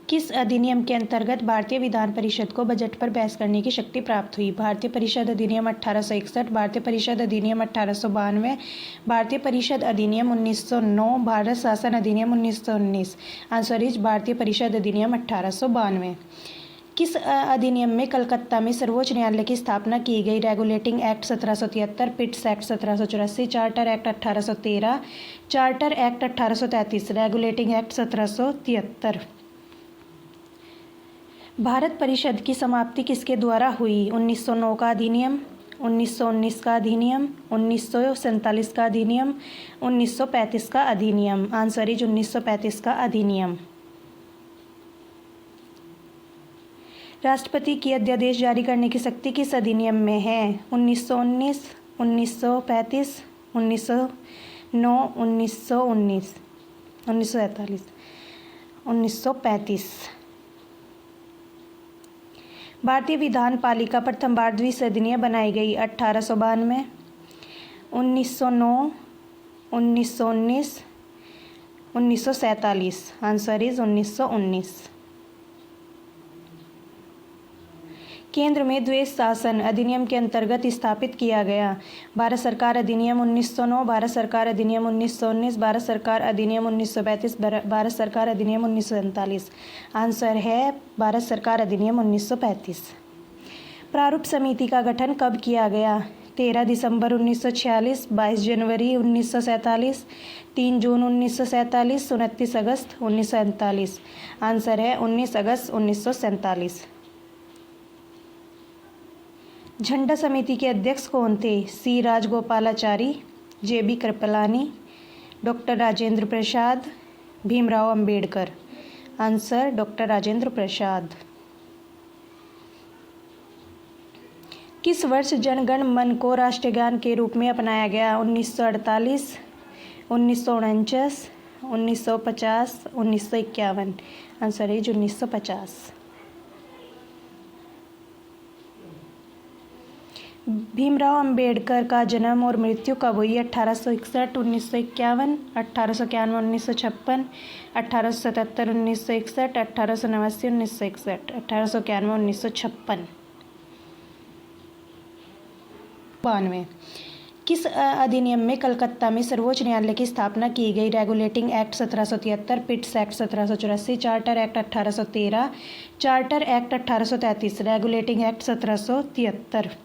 किस अधिनियम के अंतर्गत भारतीय विधान परिषद को बजट पर बहस करने की शक्ति प्राप्त हुई? भारतीय परिषद अधिनियम 1861, भारतीय परिषद अधिनियम 1892, भारतीय परिषद अधिनियम 1909, भारत शासन अधिनियम 1919। आंसर इज भारतीय परिषद अधिनियम 1892। किस अधिनियम में कलकत्ता में सर्वोच्च न्यायालय की स्थापना की गई? Regulating act 1773, Pitt's act 1784, charter act 1813, charter act 1833, regulating act 1773। Bharat परिषद की समाप्ति किसके द्वारा हुई? 1909 का अधिनियम, 1919 का अधिनियम, 1947 का अधिनियम, 1935 का अधिनियम। आंसर इज 1935 का अधिनियम। राष्ट्रपति की अध्यादेश जारी करने की शक्ति किस अधिनियम में है? 1919, 1935, 1909, 1919, 1947, 1935। भारतीय विधान पालिका प्रथम बार द्विसदनीय बनाई गई? 1892, 1909, 1919, 1947। Answer is 1919। केंद्र में द्वैध शासन अधिनियम के अंतर्गत स्थापित किया गया? भारत सरकार अधिनियम 1909, भारत सरकार अधिनियम 1919, भारत सरकार अधिनियम 1935, भारत सरकार अधिनियम 1947। आंसर है भारत सरकार अधिनियम 1935। प्रारूप समिति का गठन कब किया गया? 13 दिसंबर 1946, 22 जनवरी 1947, 3 जून 1947, 29 अगस्त 1947। आंसर है 19 अगस्त 1947। झंडा समिति के अध्यक्ष कौन थे? सी Rajagopalachari, JB. Kripalani, doctor Rajendra Prasad, Bhimrao Ambedkar. Answer doctor Rajendra Prasad. किस वर्ष जनगण मन को राष्ट्रगान के रूप में अपनाया गया? 1948, 1949, 1950, 1951। आंसर है 1950। भीमराव अंबेडकर का जन्म और मृत्यु कब हुई? 1861, 1951, 1891, 1956, 1877, 1961, 1889, 1961, 1891, 1956। 92। किस अधिनियम में कलकत्ता में सर्वोच्च न्यायालय की स्थापना की गई? Regulating act 1773, Pitt's act 1784, charter act 1813, charter act 1833, regulating act 1773।